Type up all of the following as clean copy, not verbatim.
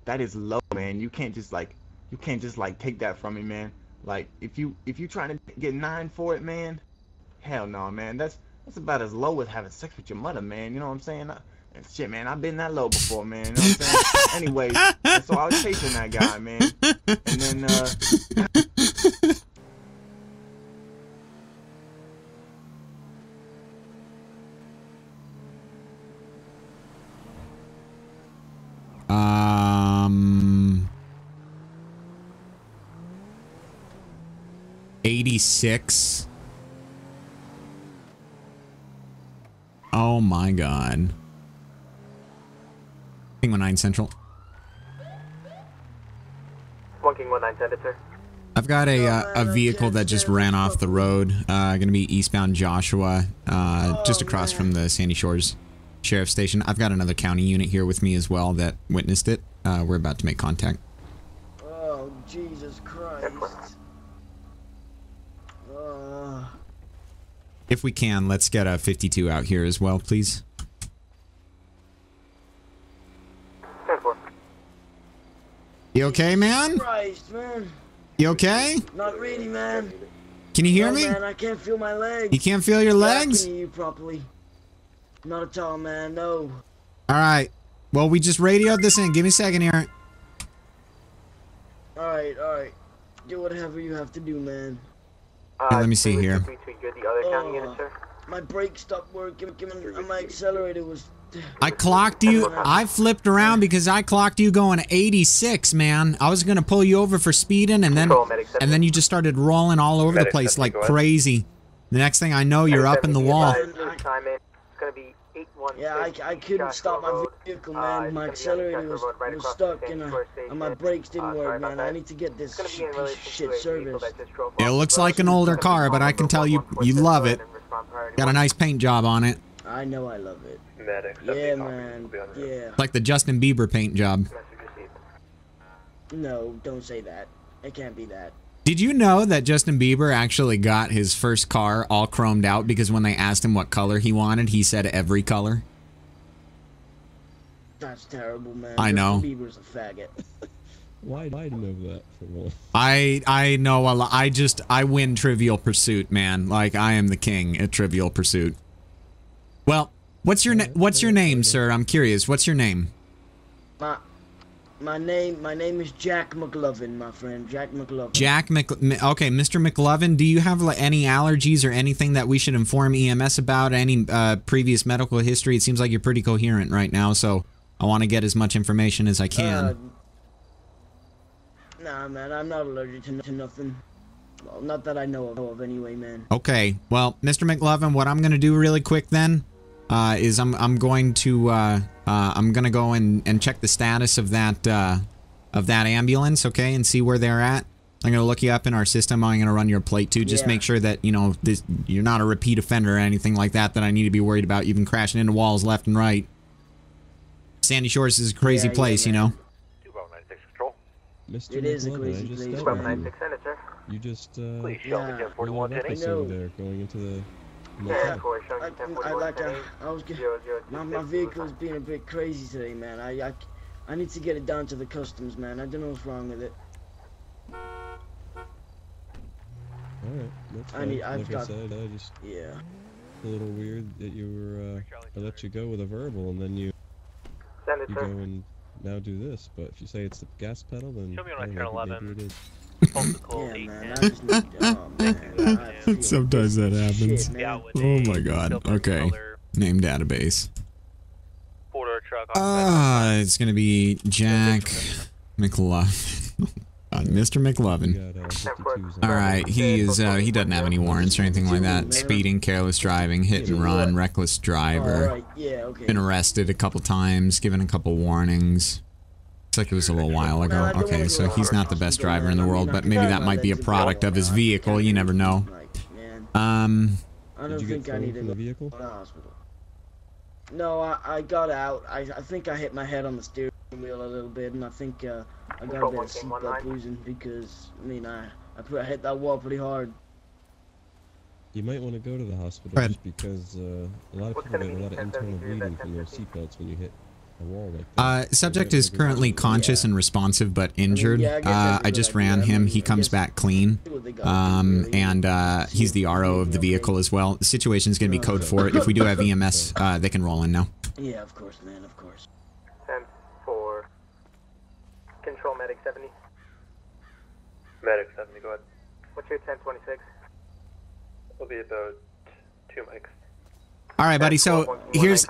that is low, man. You can't just like take that from me, man. Like if you trying to get 9 for it, man, hell no, man. That's about as low as having sex with your mother, man. You know what I'm saying? And shit, man, I've been that low before, man. You know what I'm saying? Anyways, and so I was chasing that guy, man. And then $86. Oh my God. 19 Central. 119 Central, sir. I've got a vehicle that just ran off the road. Gonna be eastbound Joshua, just across from the Sandy Shores Sheriff's Station. I've got another county unit here with me as well that witnessed it. We're about to make contact. Oh, Jesus Christ. If we can, let's get a 52 out here as well, please. 10-4. You okay, man? Christ, man. You okay? Not really, man. Can you hear No, me? man, I can't feel my legs. You can't feel your legs? I can hear you properly. Not at all, man. No. All right. Well, we just radioed this in. Give me a second here. All right, all right. Do whatever you have to do, man. Hey, let me see here. My brake stopped working, and my accelerator was... I clocked you. I flipped around because I clocked you going 86, man. I was gonna pull you over for speeding, and then you just started rolling all over the place like crazy. The next thing I know, you're up in the wall. Yeah, I couldn't stop my vehicle, man. My accelerator was stuck, and my brakes didn't work, man. I need to get this shit serviced. It looks like an older car, but I can tell you love it. Got a nice paint job on it. I know I love it. Yeah, man. Yeah. Like the Justin Bieber paint job. No, don't say that. It can't be that. Did you know that Justin Bieber actually got his first car all chromed out because when they asked him what color he wanted, he said every color? That's terrible, man. I know. Justin Bieber's a faggot. Why do I know that for one? I know a lot. I win Trivial Pursuit, man. Like I am the king at Trivial Pursuit. Well, what's your name, sir? I'm curious. What's your name? My name is Jack McLovin, my friend. Jack McLovin. Okay, Mr. McLovin, do you have like, any allergies or anything that we should inform EMS about? Any previous medical history? It seems like you're pretty coherent right now, so I want to get as much information as I can. Nah, man, I'm not allergic to nothing. Well, not that I know of anyway, man. Okay, well, Mr. McLovin, what I'm gonna do really quick then is I'm going to go and check the status of that ambulance, okay, and see where they're at. I'm gonna look you up in our system. I'm gonna run your plate too. Just make sure that you know you're not a repeat offender or anything like that I need to be worried about. You've been crashing into walls left and right. Sandy Shores is a crazy place, you know. 296 Control. Mr. It is a McLovin, crazy I just place. stopped 296 Senator. You just Please show me 1041 I know. There, going into the motel. My vehicle is being a bit crazy today, man. I need to get it down to the customs, man. I don't know what's wrong with it. Alright, that's fine. I said, I just a little weird that you were I let you go with a verbal and then you go and now do this, but if you say it's the gas pedal, then show me on maybe it is. Yeah, man, I just need man. Sometimes that happens. Shit, man. Oh my god. Okay. Name database. It's gonna be Jack McLovin. Mr. McLovin. Alright, he doesn't have any warrants or anything like that. Speeding, careless driving, hit and run, reckless driver. Been arrested a couple times, given a couple warnings. Looks like it was a little while ago. Okay, so he's not the best driver in the world, but maybe that might be a product of his vehicle, you never know. I don't think I need to go to the hospital. No, I got out. I think I hit my head on the steering wheel a little bit, and I think I got a bit of seatbelt bruising because, I mean, I hit that wall pretty hard. You might want to go to the hospital just because a lot of people get a lot of internal bleeding from their seatbelts when you hit a wall like that. Subject is currently conscious and responsive but injured. I just ran him. He comes back clean. And he's the RO of the vehicle as well. The situation's going to be code 4. If we do have EMS, they can roll in now. Yeah, of course, man, of course. 10-4. Control medic 70. Medic 70, go ahead. What's your 1026? It'll be about 2 mics. All right, buddy. So here's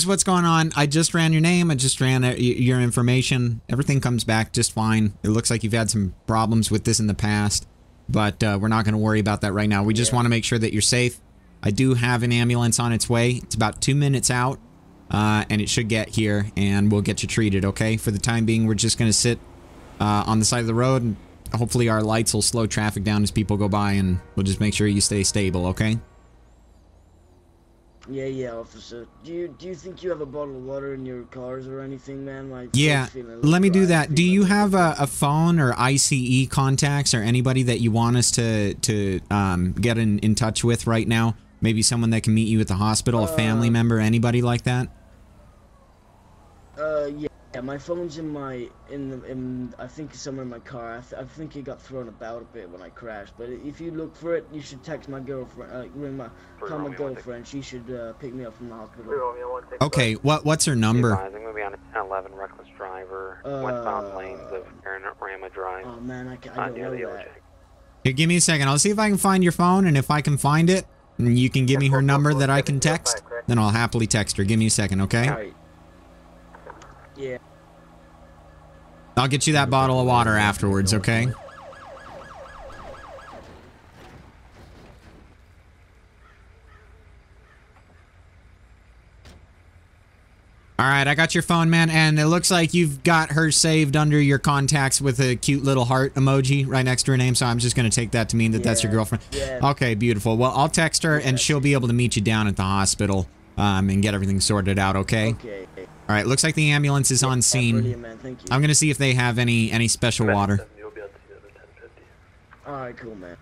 what's going on. I just ran your name. I just ran your information. Everything comes back just fine. It looks like you've had some problems with this in the past, but we're not going to worry about that right now. We just want to make sure that you're safe. I do have an ambulance on its way. It's about 2 minutes out, and it should get here, and we'll get you treated, okay? For the time being, we're just going to sit on the side of the road, and hopefully our lights will slow traffic down as people go by, and we'll just make sure you stay stable, okay? Yeah, officer. Do you think you have a bottle of water in your cars or anything, man? Yeah, let me do that. Do you have a phone or ICE contacts or anybody that you want us to get in touch with right now? Maybe someone that can meet you at the hospital, a family member, anybody like that? Yeah, my phone's in I think somewhere in my car. I think it got thrown about a bit when I crashed. But if you look for it, you should text my girlfriend, call my girlfriend. She should pick me up from the hospital. Okay, what's her number? I'm going to be on a 1011 reckless driver, westbound lanes of Rama Drive. Oh man, I don't know that. Here, give me a second. I'll see if I can find your phone, and if I can find it, and you can give me her number that I can text, then I'll happily text her. Give me a second, okay? All right. Yeah. I'll get you that bottle of water afterwards, okay? Alright, I got your phone, man, and it looks like you've got her saved under your contacts with a cute little heart emoji right next to her name, so I'm just going to take that to mean that that's your girlfriend. Yeah. Okay, beautiful. Well, I'll text her, and she'll be able to meet you down at the hospital and get everything sorted out, okay? Okay. Alright, looks like the ambulance is on scene. Brilliant, man. Thank you. I'm going to see if they have any special water. Alright, cool, man.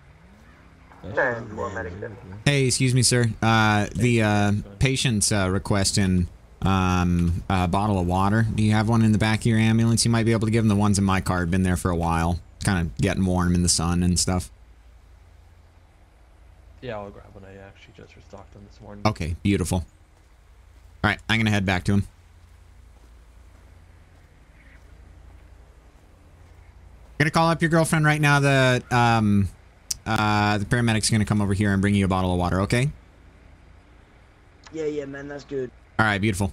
Hey, excuse me, sir. The patient's requesting a bottle of water. Do you have one in the back of your ambulance? You might be able to give them the ones in my car. Been there for a while. Kind of getting warm in the sun and stuff. Yeah, I'll grab one. I actually just restocked them this morning. Okay, beautiful. Alright, I'm going to head back to him. Gonna call up your girlfriend right now. The paramedic's gonna come over here and bring you a bottle of water, okay? Yeah, man, that's good. Alright, beautiful.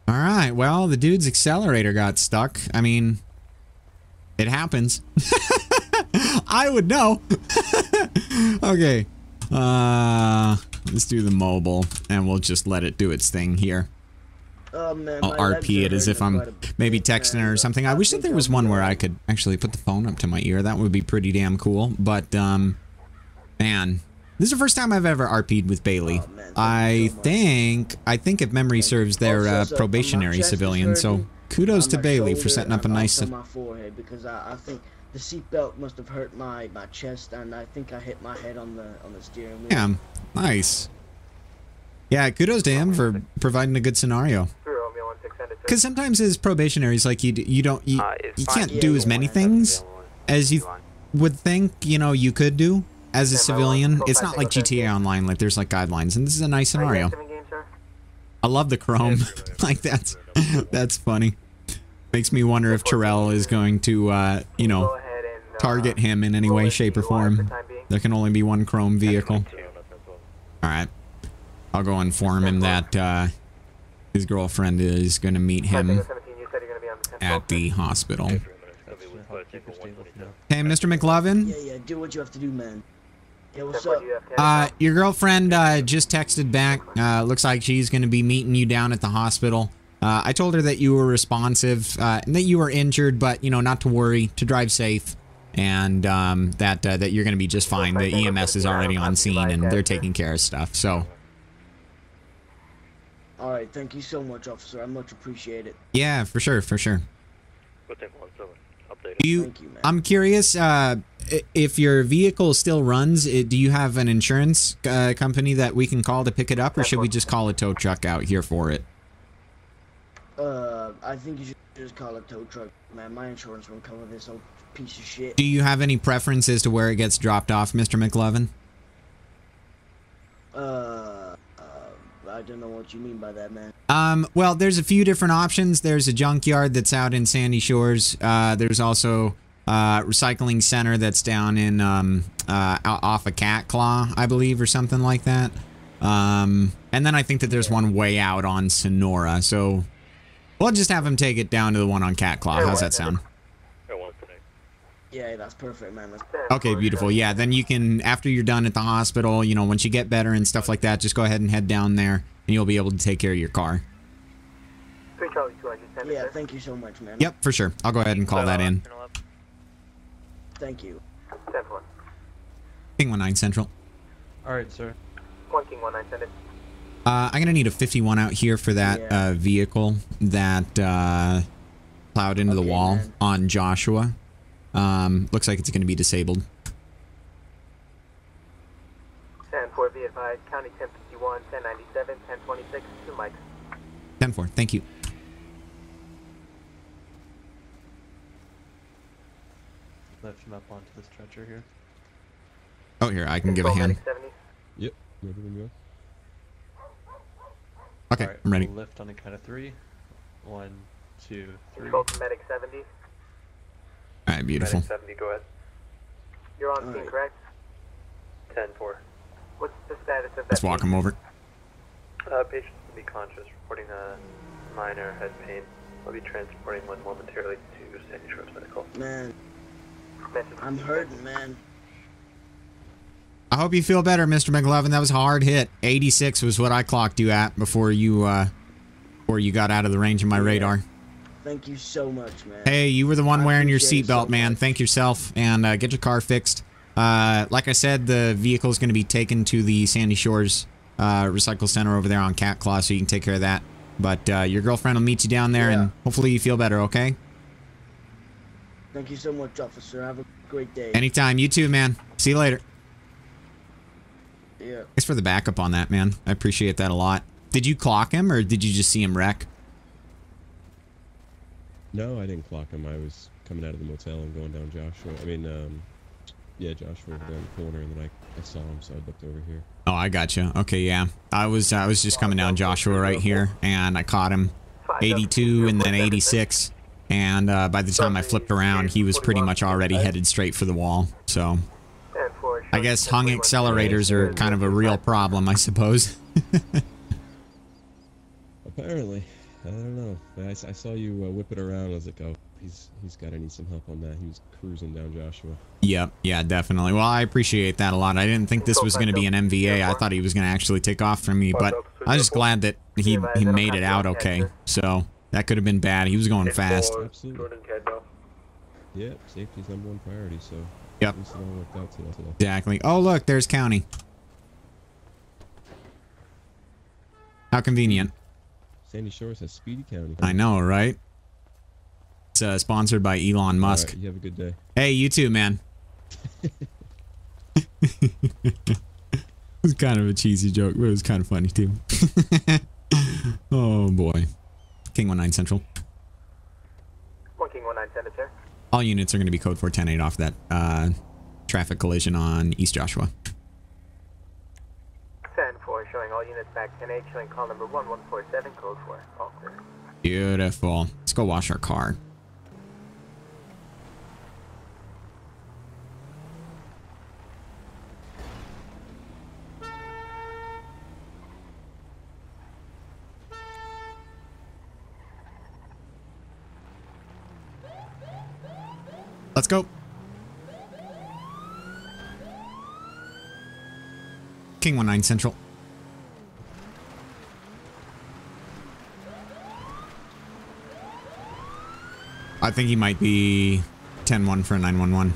Alright, well, the dude's accelerator got stuck. I mean, it happens. I would know. Okay. Let's do the mobile, and we'll just let it do its thing here. Oh, man, I'll RP it as if I'm maybe texting her or something. I wish that there was one where I could actually put the phone up to my ear. That would be pretty damn cool. But, man, this is the first time I've ever RP'd with Bailey. Oh, man, I think if memory serves, they're probationary civilian. So kudos to Bailey for setting up a nice... on my forehead because I think the seatbelt must have hurt my chest, and I think I hit my head on the steering wheel. Yeah, nice. Yeah, kudos to him for providing a good scenario. Because sometimes as probationaries, like you can't do as many things as you would think, you know, you could do as a civilian. It's not like GTA Online, like there's like guidelines, and this is a nice scenario. I love the chrome. Like that's funny. Makes me wonder if Terrell is going to, you know, target him in any way, shape, or form. There can only be one chrome vehicle. Alright. I'll go inform him that his girlfriend is going to meet him at the hospital. Hey, Mr. McLovin? Yeah, do what you have to do, man. Yeah, what's up? Your girlfriend just texted back. Looks like she's going to be meeting you down at the hospital. I told her that you were responsive and that you were injured, but, you know, not to worry, to drive safe, and that you're going to be just fine. The EMS is already on scene, and they're taking care of stuff, so... Alright, thank you so much, officer. I much appreciate it. Yeah, for sure, for sure. updated. Thank you, man. I'm curious, if your vehicle still runs, do you have an insurance company that we can call to pick it up, or should we just call a tow truck out here for it? I think you should just call a tow truck, man. My insurance won't cover this old piece of shit. Do you have any preference as to where it gets dropped off, Mr. McLovin? I don't know what you mean by that, man. Well, there's a few different options. There's a junkyard that's out in Sandy Shores. There's also recycling center that's down in off of Cat Claw, I believe, or something like that. And then I think that there's one way out on Sonora. So we'll just have him take it down to the one on Cat Claw. How's that sound? Yeah, that's perfect, man. Okay, beautiful. Yeah, then you can, after you're done at the hospital, you know, once you get better and stuff like that, just go ahead and head down there, and you'll be able to take care of your car. Yeah, thank you so much, man. Yep, for sure. I'll go ahead and call that in. Thank you. King 19 Central. Alright, sir. King 19 send it. I'm going to need a 51 out here for that vehicle that plowed into the wall on Joshua. Looks like it's going to be disabled. 10-4, be advised, County 1051, 1097, 1026, 2 mics. 10-4, thank you. Lift him up onto the stretcher here. Oh, here, I can give a hand. Yep, ready when you are. Okay, right, I'm ready. We'll lift on the count of 3. 1, 2, 3. Control to medic 70. Alright, beautiful. Medic 70, go ahead. You're on scene, correct? 10-4. What's the status of that? Let's walk him over. Patient will be conscious, reporting a minor head pain. We'll be transporting one momentarily to Sandy Shores Medical. Man, I'm hurting, man. I hope you feel better, Mr. McLovin. That was a hard hit. 86 was what I clocked you at before you got out of the range of my radar. Thank you so much, man. Hey, you were the one wearing your seatbelt, man. Thank yourself, and get your car fixed. Like I said, the vehicle is going to be taken to the Sandy Shores Recycle Center over there on Cat Claw, so you can take care of that. But your girlfriend will meet you down there, and hopefully you feel better, okay? Thank you so much, officer. Have a great day. Anytime. You too, man. See you later. Yeah. Thanks for the backup on that, man. I appreciate that a lot. Did you clock him, or did you just see him wreck? No, I didn't clock him. I was coming out of the motel and going down Joshua. I mean, yeah, Joshua over down the corner, and then I saw him, so I looked over here. Oh, I gotcha. Okay, yeah. I was just coming down Joshua right here, and I caught him 82 and then 86. And by the time I flipped around, he was pretty much already headed straight for the wall. So I guess hung accelerators are kind of a real problem, I suppose. Apparently. I don't know. I saw you whip it around. I was like, oh, he's got to need some help on that. He was cruising down Joshua. Yep, yeah, definitely. Well, I appreciate that a lot. I didn't think this was going to be an MVA. I thought he was going to actually take off from me, but I was just glad that he made it out okay. So that could have been bad. He was going fast. Absolutely. Yep, safety's #1 priority, so yep. at least it all worked out today. Exactly. Oh, look, there's County. How convenient. Sandy Shores has Speedy County. I know, right? It's sponsored by Elon Musk. Right, you have a good day. Hey, you too, man. It was kind of a cheesy joke, but it was kind of funny, too. Oh, boy. King 19 Central. King 19 send it, sir. All units are going to be code 410-8 off that traffic collision on East Joshua. 10-4, showing all units back 10-8, showing call number 1147, code 4. All clear. Beautiful. Let's go wash our car. Let's go. King 19 Central. I think he might be 10-1 for a 911.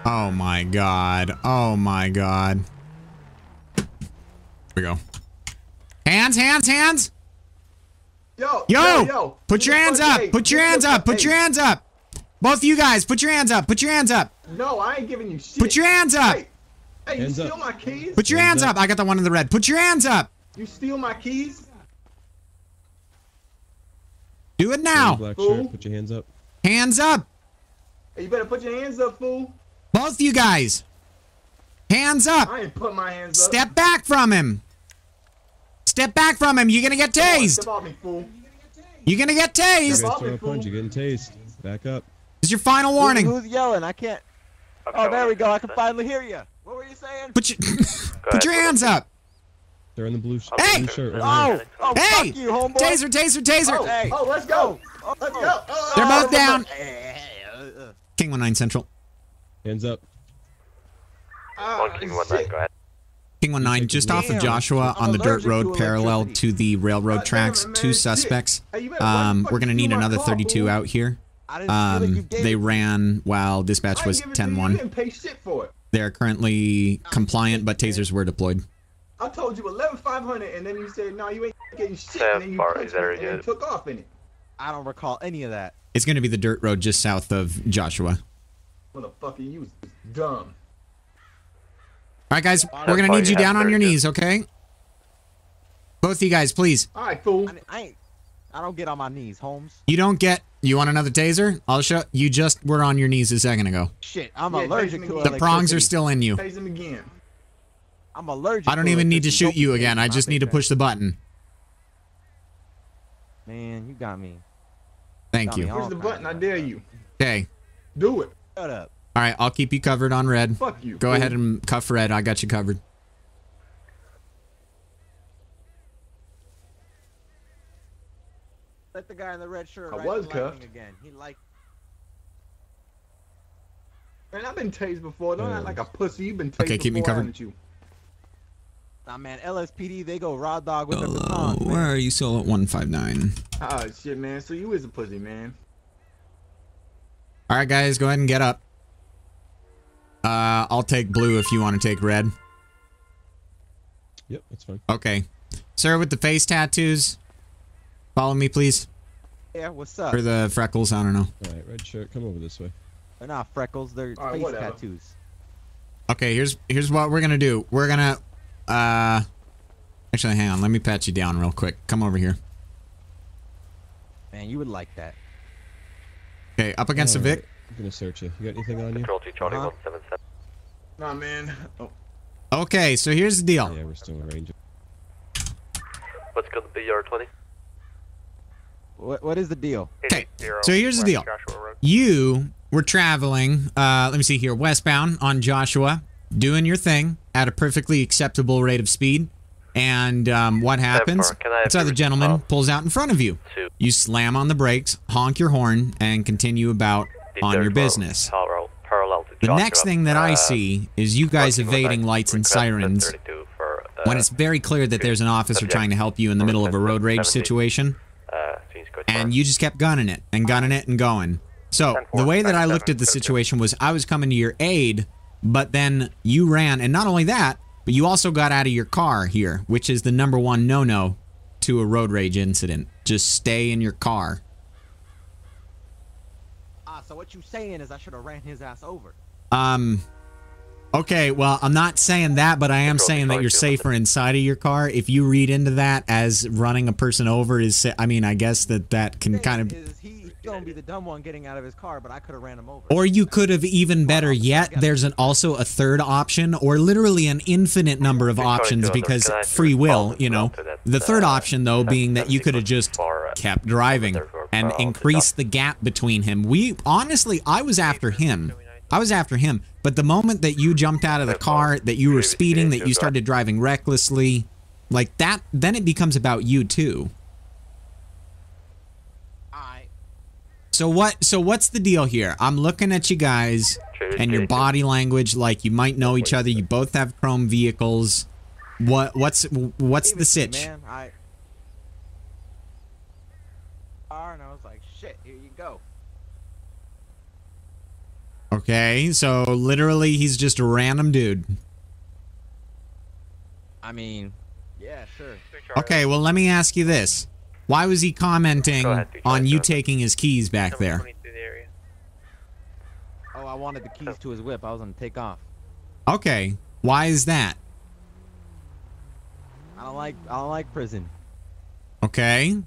Oh my god. Oh my god. Here we go. Hands, hands, hands! Yo! Put your hands up! Put your hands up! Put your hands up! Both of you guys, put your hands up! Put your hands up! No, I ain't giving you shit. Put your hands up! Hey, you steal my keys? Put your hands up! I got the one in the red. Put your hands up! You steal my keys? Do it now! Black shirt, put your hands up. Hands up! Hey, you better put your hands up, fool. Both of you guys! Hands up! I ain't put my hands up. Step back from him! Step back from him! You're gonna get tased! Step off me, fool. You're gonna get tased! Step off Throw me, a fool. punch, you're getting tased. Back up. This is your final warning. Who's yelling? I can't. Oh, there we go. I can finally hear you. What were you saying? Put your hands up! They're in the blue, Hey! blue shirt. Oh! Oh, Hey! fuck you, homeboy. Taser, taser, taser! Oh, Hey. oh, let's go. Oh, Let's go. They're both down. go. King 19 Central. Hands up. King 19, go ahead. King 19, just off of Joshua on the dirt road parallel to the railroad tracks. Two suspects. We're gonna need another 32 out here. They ran while dispatch was 10-1. They're currently compliant, but tasers were deployed. I told you 11,500, and then you said, no, you ain't getting shit, and then you punched me and then took off in it. I don't recall any of that. It's gonna be the dirt road just south of Joshua. Motherfucker, you was dumb. Alright guys, we're gonna need you down on your knees, okay? Both of you guys, please. Alright, fool. I don't get on my knees, Holmes. You don't get... You want another taser? I'll show... You just were on your knees a second ago. Shit, I'm allergic to The electricity. prongs are still in you. Tase him again. I'm allergic. I don't even need to shoot you again. I just need to push the button. Man, you got me. Thank you. Push the button, I dare you. Okay. Do it. Shut up. Alright, I'll keep you covered on red. Fuck you. Go fool. ahead and cuff red. I got you covered. Let the guy in the red shirt I ride was the lightning cuffed. again. He like. Man, I've been tased before. Don't act like a pussy. You've been tased Okay, keep me before, covered. haven't you? Nah, man, LSPD, they go raw dog with their Hello, batons, man. where are you, Solo 159? Oh, shit, man. So you is a pussy, man. Alright, guys, go ahead and get up. I'll take blue if you want to take red. Yep, that's fine. Okay. Sir with the face tattoos, follow me, please. Yeah, what's up? Or the freckles, I don't know. Alright, red shirt, come over this way. They're not freckles, they're All right, face whatever. tattoos. Okay, here's what we're gonna do. We're gonna, actually, hang on. Let me pat you down real quick. Come over here. Man, you would like that. Okay, up against the Vic. I'm gonna search you. You got anything on you? Control 2, Charlie 177. Nah, man. Oh. Okay, so here's the deal. Yeah, we're still in range. What's going to be your 20? What is the deal? Okay, so here's the deal. You were traveling, let me see here, westbound on Joshua, doing your thing at a perfectly acceptable rate of speed. And what happens? This other gentleman pulls out in front of you. You slam on the brakes, honk your horn, and continue about on your business. The next thing that I see is you guys evading lights and sirens when it's very clear that there's an officer trying to help you in the middle of a road rage situation. And you just kept gunning it and gunning it and going. So the way that I looked at the situation was I was coming to your aid, but then you ran. And not only that, but you also got out of your car here, which is the #1 no-no to a road rage incident. Just stay in your car. So what you saying is I should have ran his ass over. Okay, well, I'm not saying that, but I am saying that you're safer inside of your car. If you read into that as running a person over is, I mean, I guess that can kind of... He's gonna be the dumb one getting out of his car, but I could have ran him over. Or you could have, even better yet, there's also a third option, or literally an infinite number of options because free will, you know. The third option, though, being that you could have just kept driving and increased the gap between him. Honestly, I was after him. But the moment that you jumped out of the car, that you were speeding, that you started driving recklessly, like that, then it becomes about you too. So what's the deal here? I'm looking at you guys and your body language like you might know each other. You both have chrome vehicles. What's the sitch? Man, and I was like, shit, here you go. Okay, so literally he's just a random dude. I mean, yeah, sure. Okay, well let me ask you this. Why was he commenting on you taking his keys back there? Oh, I wanted the keys to his whip. I was gonna take off. Okay, why is that? I don't like prison. Okay.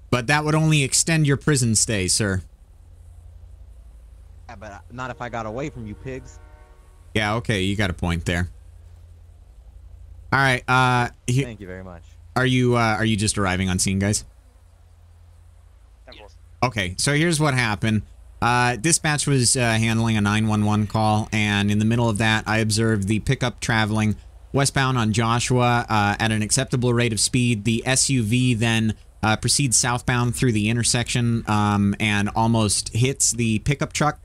But that would only extend your prison stay, sir. Yeah, but not if I got away from you pigs. Yeah, okay, you got a point there. All right, thank you very much. Are you just arriving on scene, guys? Okay, so here's what happened. Dispatch was handling a 911 call, and in the middle of that, I observed the pickup traveling westbound on Joshua at an acceptable rate of speed. The SUV then proceeds southbound through the intersection and almost hits the pickup truck.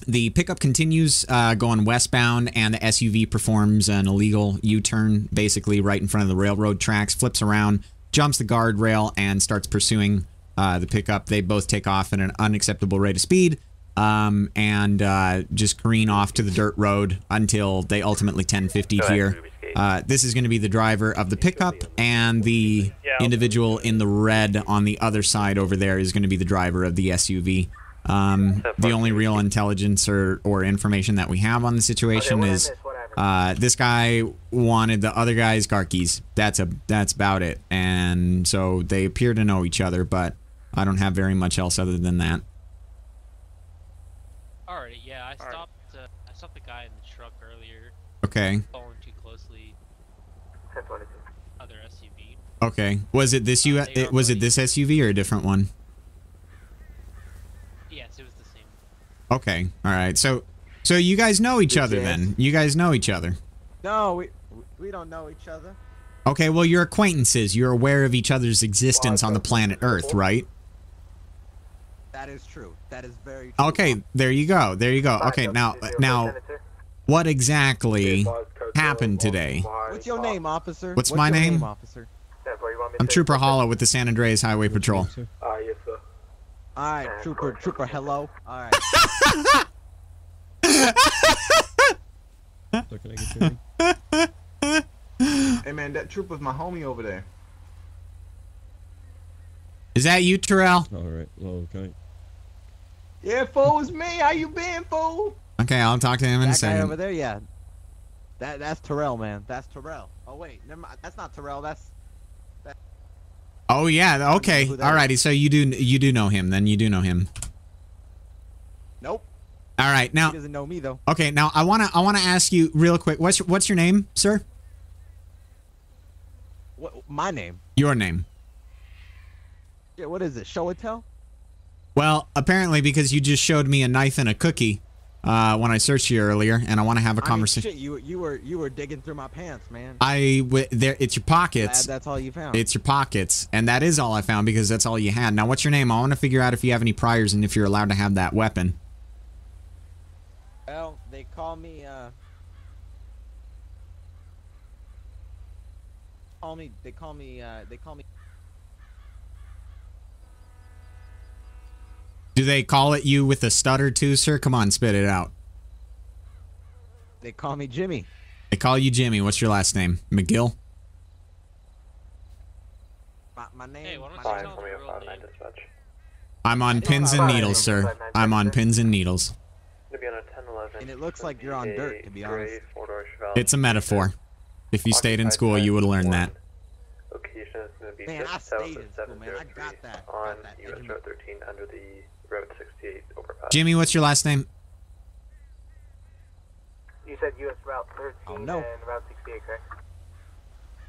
The pickup continues going westbound, and the SUV performs an illegal U-turn, basically right in front of the railroad tracks, flips around, jumps the guardrail, and starts pursuing the pickup. They both take off at an unacceptable rate of speed and just careen off to the dirt road until they ultimately 1050 here. This is going to be the driver of the pickup, and the individual in the red on the other side over there is going to be the driver of the SUV. The only real intelligence or information that we have on the situation is this guy wanted the other guy's car keys. That's about it. And so they appear to know each other, but I don't have very much else other than that. Alrighty, yeah, I stopped the guy in the truck earlier. Okay. Following too closely. Other SUV. Okay. Was it this was it this SUV or a different one? Yes, it was the same. Okay. All right. So you guys know each other then. You guys know each other. No, we don't know each other. Okay, well you're acquaintances. You're aware of each other's existence on the planet Earth, right? That is true. That is very true. Okay, there you go. There you go. Okay, now what exactly happened today? What's your name, officer? What's my name? Officer? I'm Trooper Hollow with the San Andreas Highway Patrol. Yes, sir. All right, Trooper, hello. All right. So can I get your name? Hey man, that trooper's my homie over there. Is that you, Terrell? All right. Well, okay. Yeah, fool, it's me. How you been, fool? Okay, I'll talk to him in a second. That guy over there, yeah. That's Terrell, man. That's Terrell. Oh wait, never mind. That's not Terrell. That's. Oh yeah. Okay. Alrighty. So you do know him. Then you do know him. Nope. All right. Now. He doesn't know me though. Okay. Now I wanna ask you real quick. What's your name, sir? What? My name? Your name. Yeah. What is it? Show and tell? Well, apparently because you just showed me a knife and a cookie when I searched you earlier, and I want to have a conversation. Shit, you were digging through my pants, man. It's your pockets. Glad that's all you found. It's your pockets, and that is all I found because that's all you had. Now, what's your name? I want to figure out if you have any priors and if you're allowed to have that weapon. Well, they call me. They call me. Do they call it you with a stutter too, sir? Come on, spit it out. They call me Jimmy. They call you Jimmy. What's your last name? McGill? My name. Hey, why don't you tell me your real name? I'm on pins and needles, sir. I'm on pins and needles. And it looks like you're on dirt, to be honest. It's a metaphor. If you stayed in school, you would have learned that. Man, I stayed in school, man. I got that. On US Road 13 under the Road 68 overpass. Jimmy, what's your last name? You said US Route 13 no. and Route 68, correct?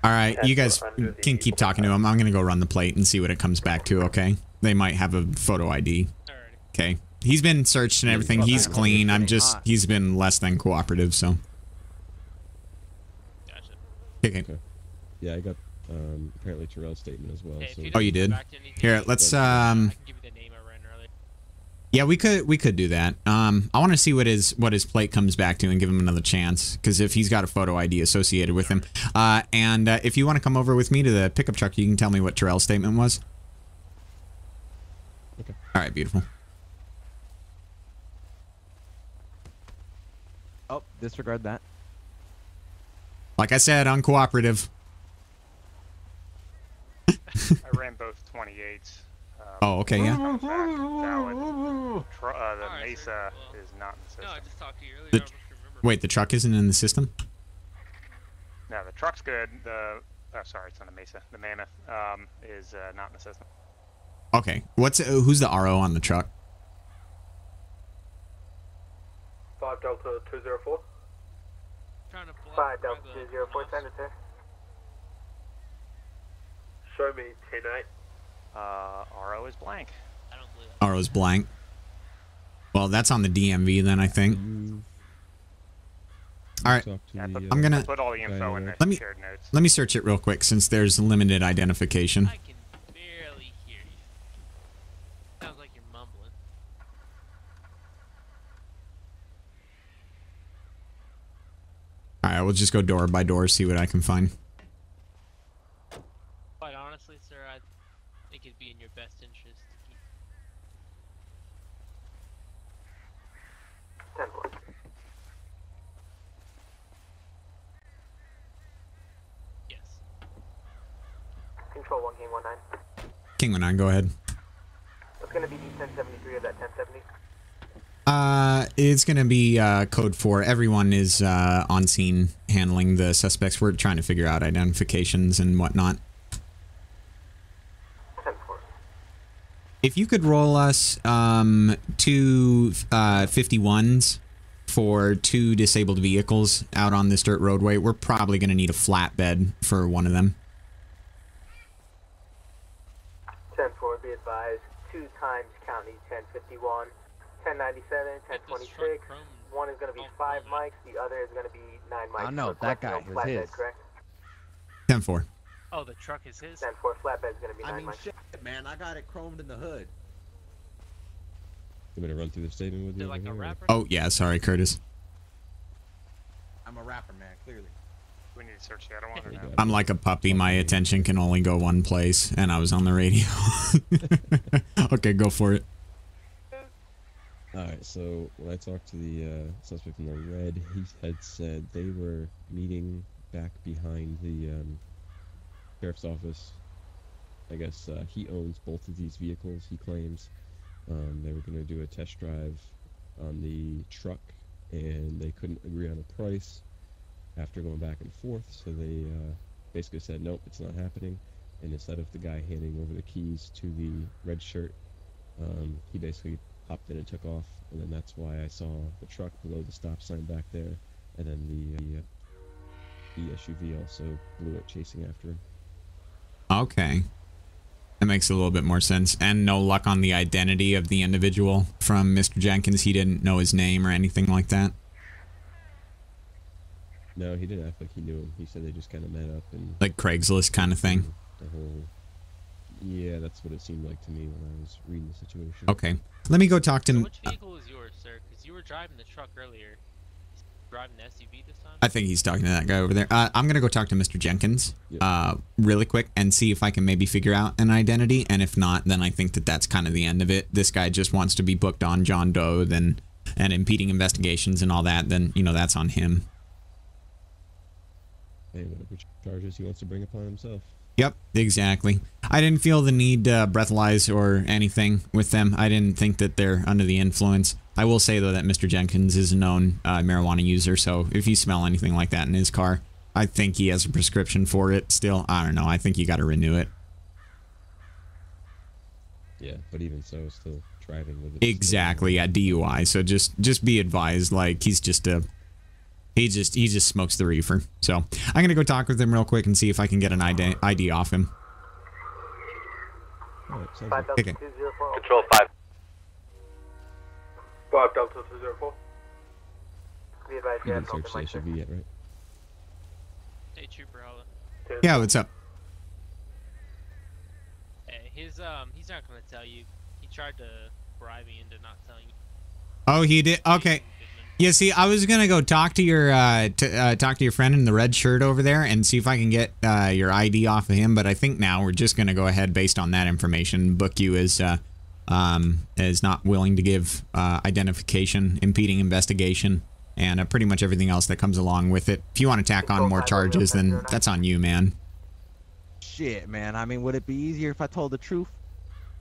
All right, you guys can keep talking to him. I'm going to go run the plate and see what it comes back to, okay? They might have a photo ID. Okay. He's been searched and everything. He's clean. He's been less than cooperative, so. Gotcha. Okay. Yeah, I got apparently Terrell's statement as well. Hey, So. Oh, you did? Here, let's I can give you the name I ran earlier. Yeah, we could do that. I want to see what his plate comes back to and give him another chance, because if he's got a photo ID associated with him, and if you want to come over with me to the pickup truck, you can tell me what Terrell's statement was. Okay. All right, beautiful. Oh, disregard that. Like I said, uncooperative. I ran both 28s. Oh, okay, yeah. The Mesa is not in the system. No, I just talked to you earlier. I don't remember. Wait, the truck isn't in the system? No, the truck's good. Oh, sorry, it's not a Mesa. The Mammoth is not in the system. Okay, who's the RO on the truck? 5 Delta 204. Trying to 5 Delta 204, send it, sir. Show me 10-8. RO is blank. I don't believe that. RO is blank. Well, that's on the DMV then, I think. All right, I'm gonna put all the info in the shared notes. Let me search it real quick since there's limited identification. I can barely hear you. Sounds like you're mumbling. All right, we'll just go door by door, see what I can find. Quite honestly, sir, I think it'd be in your best interest to keep. 10-4. Yes. Control 1, King 19. King 19, go ahead. What's going to be the 1073 of that 1070? It's gonna be code 4. Everyone is on scene handling the suspects. We're trying to figure out identifications and whatnot. 10-4. If you could roll us 2 51s for 2 disabled vehicles out on this dirt roadway, we're probably gonna need a flatbed for one of them. 10-4, be advised. 2 times county 1051. 1097, 1026. One is going to be 5 mics, the other is going to be 9 mics. I know, that guy is his. Correct? 10-4. Oh, the truck is his? 10-4, flatbed is going to be 9 mics. Shit, man, I got it chromed in the hood. You want me to run through the statement with you? Like a rapper? Oh, yeah, sorry, Curtis. I'm a rapper, man, clearly. We need to search the other one or no? I'm like a puppy. My attention can only go one place, and I was on the radio. Okay, go for it. Alright, so when I talked to the suspect in the red, he had said they were meeting back behind the sheriff's office. I guess he owns both of these vehicles, he claims. They were going to do a test drive on the truck, and they couldn't agree on a price after going back and forth, so they basically said, nope, it's not happening. And instead of the guy handing over the keys to the red shirt, he basically hopped in and took off, and then that's why I saw the truck below the stop sign back there, and then the SUV also blew it chasing after him. Okay. That makes a little bit more sense. And no luck on the identity of the individual from Mr. Jenkins? He didn't know his name or anything like that? No, he didn't act like he knew him. He said they just kind of met up and... Like Craigslist kind of thing? The whole... Yeah, that's what it seemed like to me when I was reading the situation. Okay. Let me go talk to him. So which vehicle was yours, sir? Because you were driving the truck earlier. Driving the SUV this time? I think he's talking to that guy over there. I'm going to go talk to Mr. Jenkins really quick and see if I can maybe figure out an identity. And if not, then I think that that's kind of the end of it. This guy just wants to be booked on John Doe and impeding investigations and all that. Then, you know, that's on him. Hey, whatever charges he wants to bring upon himself. Yep, exactly. I didn't feel the need to breathalyze or anything with them. I didn't think that they're under the influence. I will say, though, that Mr. Jenkins is a known marijuana user, so if you smell anything like that in his car, I think he has a prescription for it still. I don't know. I think you got to renew it. Yeah, but even so, still driving with it. Exactly, yeah, DUI. So just be advised, like, he's just a... He just smokes the reefer. So I'm going to go talk with him real quick and see if I can get an ID off him. Alright, okay. Control 5. 5 Delta 204. Be advised, you didn't search the SUV yet, right? Hey, Trooper, Hollow. Yeah, what's up? Hey, he's not going to tell you. He tried to bribe me into not telling you. Oh, he did? Okay. Yeah, see, I was gonna go talk to your friend in the red shirt over there and see if I can get your ID off of him. But I think now we're just gonna go ahead based on that information, book you as not willing to give identification, impeding investigation, and pretty much everything else that comes along with it. If you want to tack on more charges, then that's on you, man. Shit, man. I mean, would it be easier if I told the truth?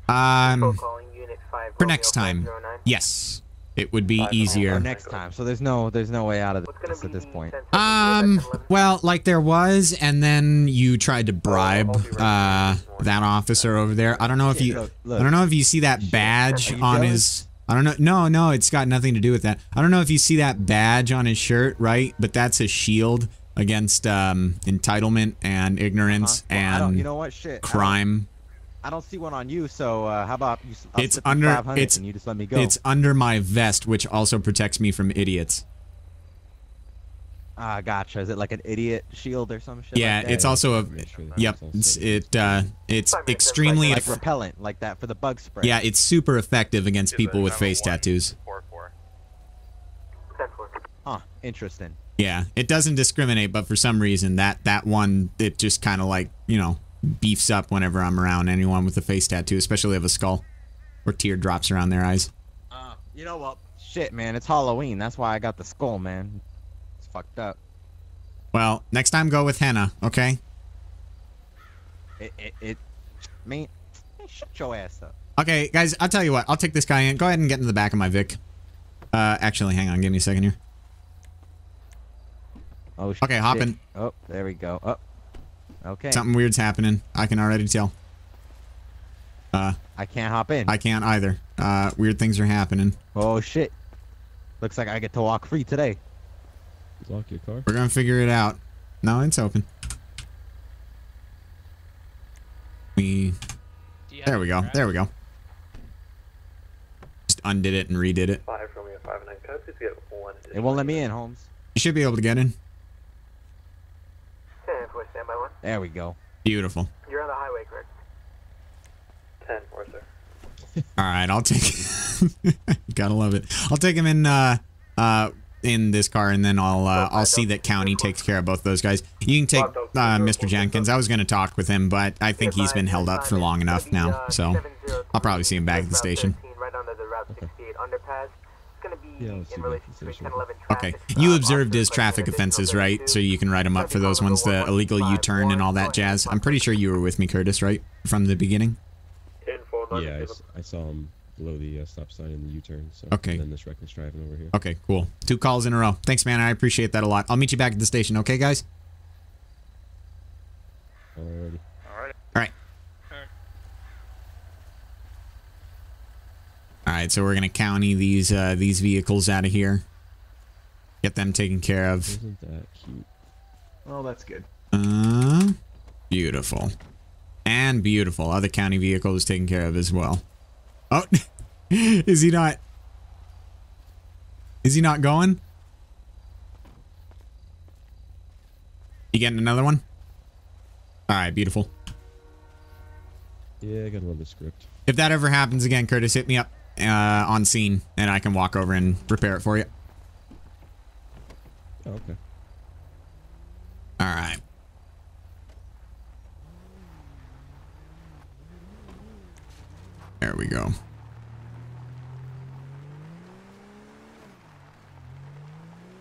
For next time, yes, it would be easier. Or next time. So there's no way out of this at this point. Well, like there was, and then you tried to bribe that officer over there. I don't know if you, I don't know if you see that badge on his. I don't know. No, it's got nothing to do with that. I don't know if you see that badge on his shirt, right? But that's a shield against entitlement and ignorance and you know what? Shit, crime. I don't see one on you, so how about you? It's under and you just let me go. It's under my vest, which also protects me from idiots. Ah, gotcha. Is it like an idiot shield or some shit? Yeah, like that? it's also a. Yep, it's extremely like repellent, like that for the bug spray. Yeah, it's super effective against people with face tattoos. Huh. Interesting. Yeah, it doesn't discriminate, but for some reason that one, it just kind of like, you know, beefs up whenever I'm around anyone with a face tattoo, especially of a skull or teardrops around their eyes. You know what? Shit, man, it's Halloween. That's why I got the skull, man. It's fucked up. Well, next time go with henna, okay? Man, shut your ass up. Okay, guys, I'll tell you what. I'll take this guy in. Go ahead and get in the back of my Vic. Actually, hang on. Give me a second here. Oh, shit. Okay, hop in. Oh, there we go. Oh. Okay. Something weird's happening. I can already tell. I can't hop in. I can't either. Weird things are happening. Oh shit. Looks like I get to walk free today. Lock your car? We're gonna figure it out. No, it's open. There we go. There we go. Just undid it and redid it. 5 Romeo 59 code. Please get 1. It won't let me in, Holmes. You should be able to get in. 10-4, standby 1. There we go. Beautiful. You're on the highway, correct? 10-4, sir. All right, I'll take. Gotta love it. I'll take him in this car, and then I'll see that county takes care of both those guys. You can take Mr. Jenkins. I was gonna talk with him, but I think he's been held up for long enough now, so I'll probably see him back at the station. Right under the Route 68 underpass. It's gonna be in relation to 1011 Okay, you observed his traffic offenses, right? So you can write him up for those ones, the illegal U-turn and all that jazz. I'm pretty sure you were with me, Curtis, right? From the beginning? Yeah, I saw him below the stop sign in the U-turn. So okay. And then this reckless driving over here. Okay, cool. 2 calls in a row. Thanks, man. I appreciate that a lot. I'll meet you back at the station, okay, guys? Alrighty. Alright. Alright, so we're gonna county these vehicles out of here. Get them taken care of. Isn't that cute? Well, that's good. Beautiful. And beautiful. Other county vehicle is taken care of as well. Oh, is he not? Is he not going? You getting another one? Alright, beautiful. Yeah, I gotta love the script. If that ever happens again, Curtis, hit me up on scene, and I can walk over and repair it for you. Oh, okay. Alright. There we go.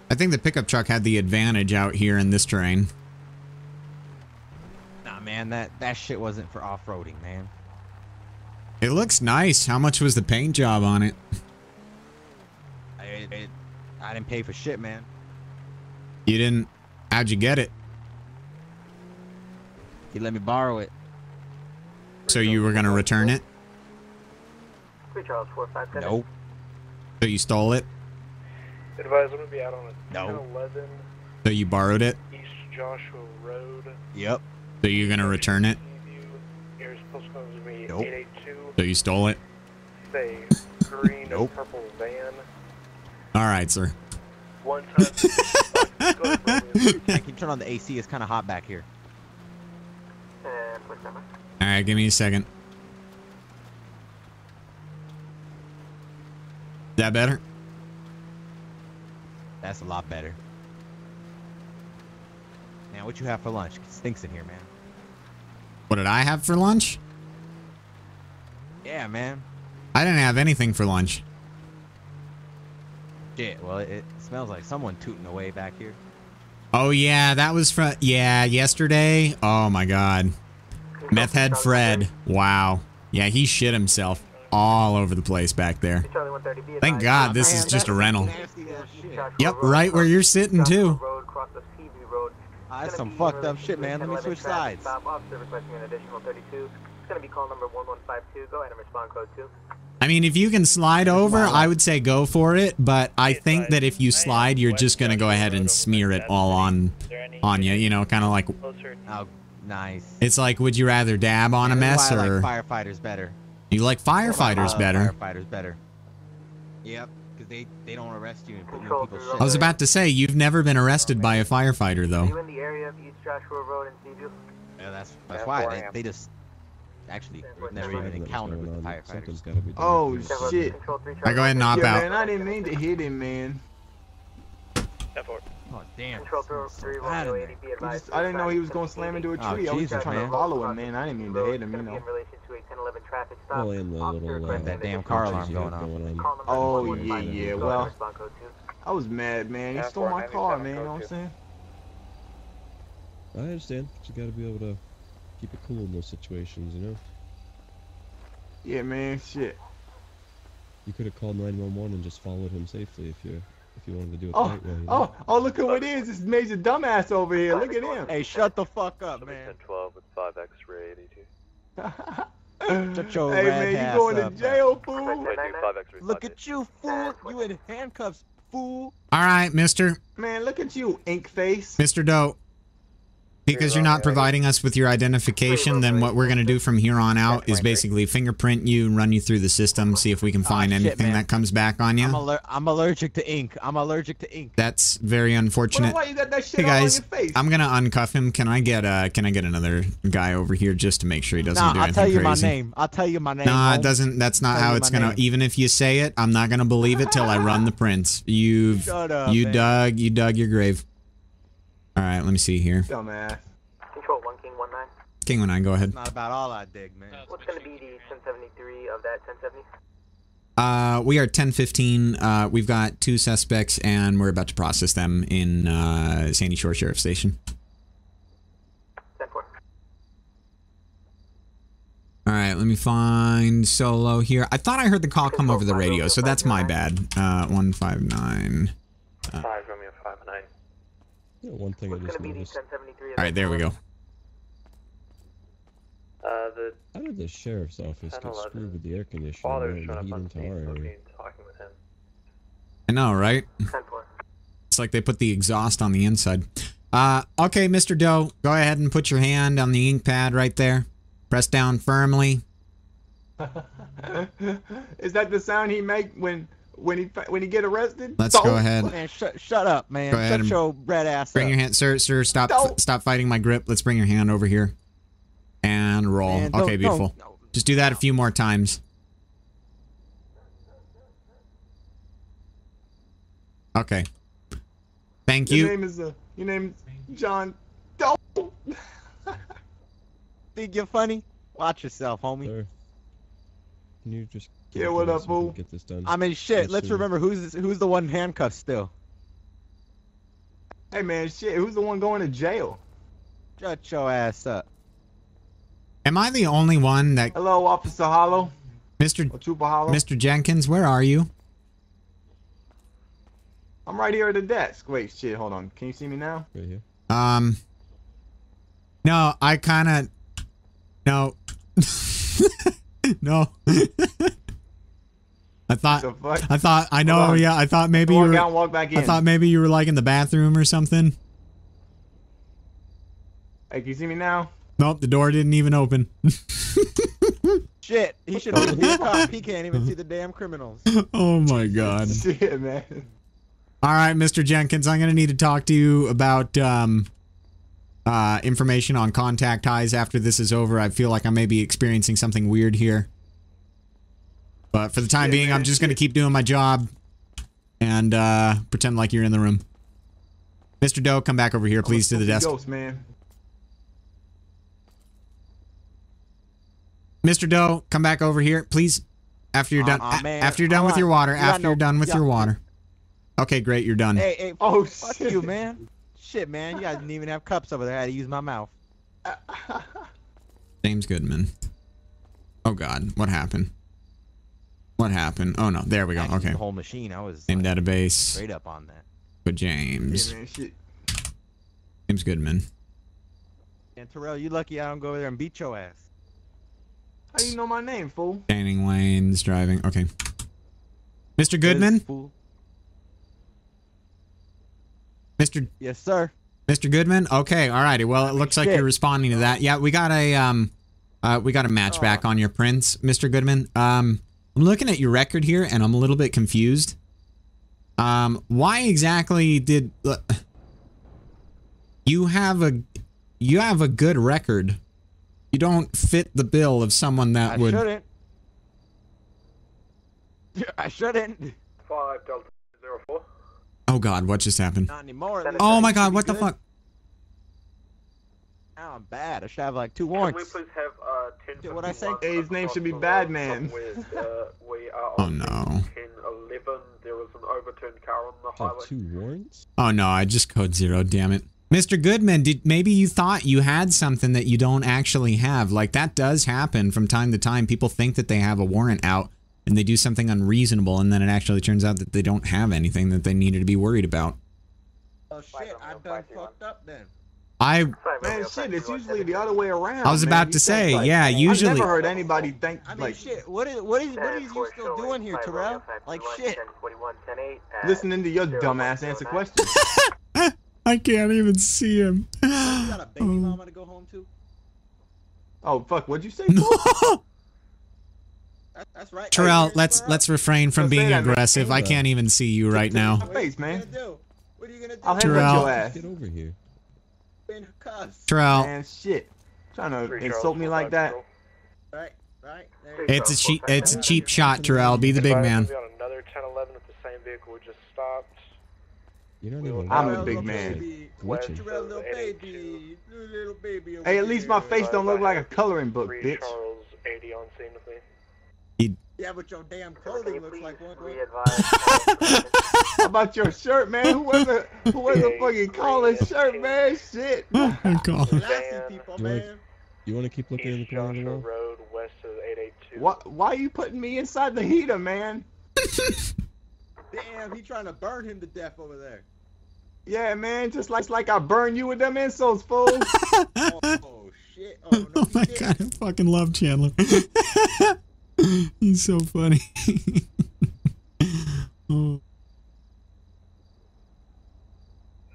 I think the pickup truck had the advantage out here in this terrain. Nah, man, that shit wasn't for off-roading, man. It looks nice. How much was the paint job on it? I didn't pay for shit, man. You didn't? How'd you get it? He let me borrow it. So you were gonna return it? 3 Charles 457. Nope. So you stole it? Advise, I'm gonna be out on a No. 1011 So you borrowed it? East Joshua Road. Yep. So you're gonna return it? Here's postcode's gonna be Nope. 882. So you stole it? Say green Nope. and purple van. Alright, sir. One time. I can turn on the AC. It's kind of hot back here. And push number. Alright, give me a second. Is that better? That's a lot better. Now, what you have for lunch? It stinks in here, man. What did I have for lunch? Yeah, man. I didn't have anything for lunch. Shit, well, it smells like someone tooting away back here. Oh yeah, that was from yesterday. Oh my god. Meth head Fred. Wow. Yeah, he shit himself all over the place back there. Thank God this is just a rental. Yep, right where you're sitting too. That's some fucked up shit, man. Let me switch sides. I mean, if you can slide over, I would say go for it, but I think that if you slide, you're just gonna go ahead and smear it all on you, you know, kind of like... Oh, nice. It's like, would you rather dab on a mess, or... I like firefighters better. You like firefighters better? Firefighters better. Yep, because they don't arrest you and put you in people's shit. I was about to say, you've never been arrested by a firefighter, though. Are you in the area of East Joshua Road in Seaview? Yeah, that's why. They just... Actually, never even encountered with the firefighters. Oh, shit. I go ahead and hop out. Man, I didn't mean to hit him, man. Oh, damn. I didn't know he was going to slam into a tree. I was just trying to follow him, man. I didn't mean to hit him, you know. Well, and the little... that damn car alarm going on. Oh, yeah. Well, I was mad, man. He stole my car, man. You know what I'm saying? I understand. But you gotta be able to keep it cool in those situations, you know? Yeah, man. Shit. You could have called 911 and just followed him safely if you wanted to do it the right way. You know? Oh, look who it is. This major dumbass over here. Look at him. Hey, shut the fuck up, man. 12 with 5 X-ray 82. Shut your hey, man, you going to jail, fool? Look at you, fool. You in handcuffs, fool. All right, mister. Man, look at you, ink face. Mr. Doe. Because you're not providing us with your identification, then what we're going to do from here on out is basically fingerprint you, run you through the system, see if we can find anything that comes back on you. I'm allergic to ink. I'm allergic to ink. That's very unfortunate. Why you got that shit hey guys, all on your face? I'm going to uncuff him. Can I get another guy over here just to make sure he doesn't do anything I'll tell you crazy? my name. I'll tell you my name. No, it doesn't. That's not how it's going to... Even if you say it, I'm not going to believe it till I run the prints. Shut up, you dug your grave. All right, let me see here. Dumbass. Control 1 King 19. King 19, go ahead. Not about all I dig, man. What's going to be the 1073 of that 1070? We are 1015. We've got 2 suspects, and we're about to process them in Sandy Shore Sheriff Station. 10-4. All right, let me find Solo here. I thought I heard the call come over the radio, so that's my bad. 159. 5 Romeo 59. Yeah, one thing I just noticed. All right, there we go. How did the sheriff's office get screwed with the air conditioner and the heat into our area? I know, right? It's like they put the exhaust on the inside. Okay, Mr. Doe, go ahead and put your hand on the ink pad right there. Press down firmly. Is that the sound he make when he get arrested? Let's go ahead. Man, shut up, man. Go ahead shut your red ass bring up. your hand, sir, stop fighting my grip. Let's bring your hand over here. And roll. Man, okay, beautiful. Just do that a few more times. Okay. Thank you. Your name is John Doe. Think you're funny? Watch yourself, homie. Sir, can you just what up, fool? Get this done. I mean, shit. Let's remember who's the one handcuffed still. Hey, man, shit. Who's the one going to jail? Shut your ass up. Am I the only one that... Hello, Officer Hollow. Trooper Hollow. Mr. Jenkins, where are you? I'm right here at the desk. Wait, shit, hold on. Can you see me now? Right here. No, I kind of... No. No. I thought maybe you were... Walk back in. I thought maybe you were like in the bathroom or something. Hey, can you see me now? Nope, the door didn't even open. Shit, he should have been a cop. He can't even see the damn criminals. Oh my god. Shit, man. All right, Mr. Jenkins, I'm going to need to talk to you about information on contact highs after this is over. I feel like I may be experiencing something weird here. But for the time being, I'm just going to keep doing my job and pretend like you're in the room. Mr. Doe, come back over here, please, to the desk. Ghost, man. Mr. Doe, come back over here, please. After you're done. After you're done with your water. After you're done with your water. Okay, great, you're done. Hey, Oh, fuck shit. you, man. Shit, man, you guys didn't even have cups over there. I had to use my mouth. James Goodman. Oh God, what happened? What happened? Oh no, there we go. Okay. The whole machine, I was Name database. straight up on that. But James. Yeah, man, shit. James Goodman. And Terrell, you lucky I don't go over there and beat your ass. How do you know my name, fool? Standing lanes, driving. Okay. Mr. Goodman? Mr. Yes, sir. Mr. Goodman? Okay, alrighty. Well, it looks like you're responding to that. Yeah, we got a match back on your prints, Mr. Goodman. I'm looking at your record here and I'm a little bit confused. Why exactly did you have a good record? You don't fit the bill of someone that would. I shouldn't. 5 Delta 04. Oh God, what just happened? Not anymore. Oh my God, what the fuck? Now I'm bad. I should have like 2 warrants. Can we please have 10 what I say? Hey, his name should be Badman. We are Oh on no. 1011. There was an overturned car on the highway. 2 warrants? Oh no, I just code 0, damn it. Mr. Goodman, maybe you thought you had something that you don't actually have. Like, that does happen from time to time. People think that they have a warrant out and they do something unreasonable, and then it actually turns out that they don't have anything that they needed to be worried about. Oh shit, I done fucked up then. Man, shit, it's usually the other way around. I was about to say, like, yeah, usually. I've never heard anybody think, I mean, like, shit, what is you still doing here, Terrell? Like, shit. listening to your dumbass answer questions. I can't even see him. You got a baby mama to go home to? Oh, fuck, what'd you say? That's right. Terrell, let's refrain from being aggressive. I can't even see you right now. Face, man. What are you gonna do? I'll headbutt Terrell. your ass. Get over here. Terrell. Man, shit. Trying to insult me like that. Right. It's a cheap shot, Terrell. Be the big man. Another 1011 at the same vehicle we just stopped. You don't even I'm the big man. Terrell, little baby. Hey, at least my face don't look like a coloring book, bitch. Charles 80 on scene with me. Yeah, but your damn clothing looks like one. How about your shirt, man? Who was the fucking collar shirt, man? Shit. You want to keep looking in the corner of the wall? Road west of 882. Why are you putting me inside the heater, man? Damn, he trying to burn him to death over there. Yeah, man, just like I burn you with them insults, fool. Oh shit. Oh, no, Oh my God, I fucking love Chandler. He's so funny. Oh.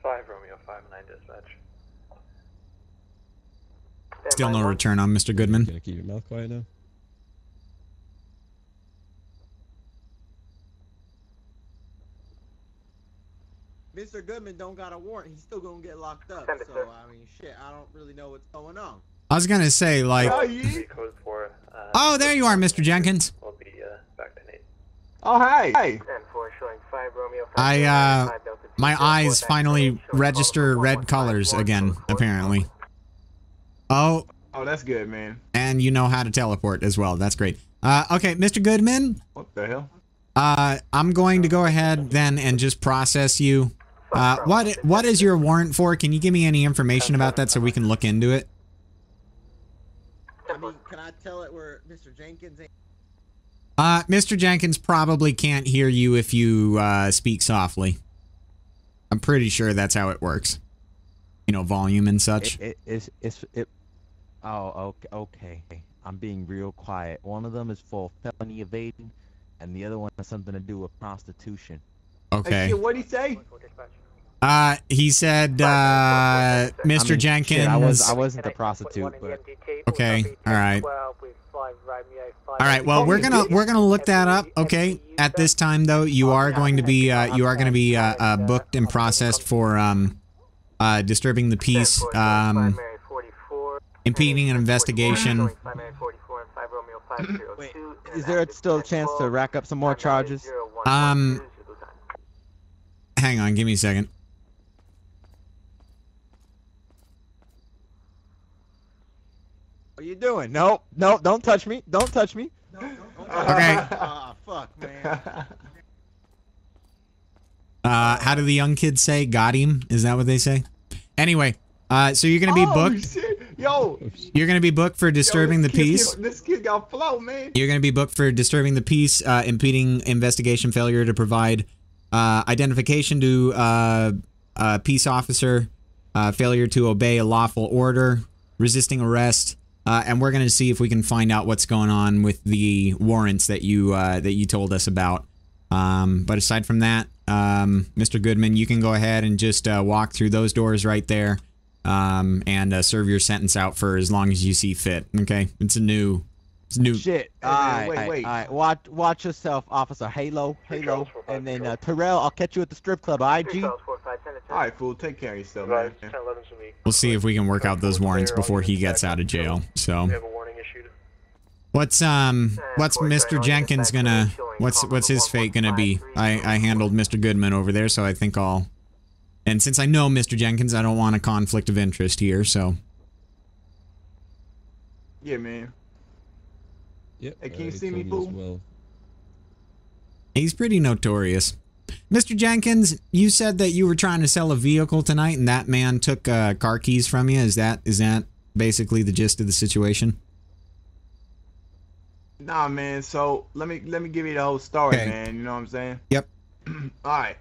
5 Romeo 59 dispatch. Still no return on Mr. Goodman. Gonna keep your mouth quiet now? Mr. Goodman don't got a warrant. He's still gonna get locked up. So I mean, shit. I don't really know what's going on. I was gonna say, like. Oh, there you are, Mr. Jenkins. We'll be back to 8. Oh, hi. My eyes finally register red colors again, apparently. Oh. Oh, that's good, man. And you know how to teleport as well. That's great. Okay, Mr. Goodman. What the hell? I'm going to go ahead then and just process you. What is your warrant for? Can you give me any information about that so we can look into it? I mean, can I tell it where Mr. Jenkins ain't? Mr. Jenkins probably can't hear you if you speak softly. I'm pretty sure that's how it works. You know, volume and such. Oh, okay. I'm being real quiet. One of them is for felony evading, and the other one has something to do with prostitution. Okay. Hey, shit, what'd he say? He said, Mr. Jenkins. Shit, I wasn't the prostitute, but. Okay. All right. All right. Well, we're gonna look that up. Okay. At this time, though, you are going to be booked and processed for disturbing the peace, impeding an investigation. Wait, is there still a chance to rack up some more charges? Hang on. Give me a second. What are you doing? No, don't touch me. Don't touch me. Okay. Ah, fuck, man. How do the young kids say? Got him? Is that what they say? Anyway, so you're gonna be booked. Shit. Yo. You're gonna be booked for disturbing the peace. This kid got flow, man. You're gonna be booked for disturbing the peace, impeding investigation, failure to provide identification to peace officer, failure to obey a lawful order, resisting arrest, and we're gonna see if we can find out what's going on with the warrants that you told us about. But aside from that, Mr. Goodman, you can go ahead and just walk through those doors right there, and serve your sentence out for as long as you see fit. Okay, it's new. Shit. Alright. Watch yourself, Officer Halo, and then Terrell, I'll catch you at the strip club. IG. Alright, fool. Take care of yourself, man. We'll see if we can work out those warrants before he gets out of jail. So, what's Mr. Jenkins gonna? What's his fate gonna be? I handled Mr. Goodman over there, so I think I'll. And since I know Mr. Jenkins, I don't want a conflict of interest here. So. Yeah, man. Yep. Hey, can you see me, fool? Well. He's pretty notorious. Mr. Jenkins, you said that you were trying to sell a vehicle tonight, and that man took car keys from you. Is that basically the gist of the situation? Nah, man. So let me give you the whole story, man. You know what I'm saying? Yep. All right.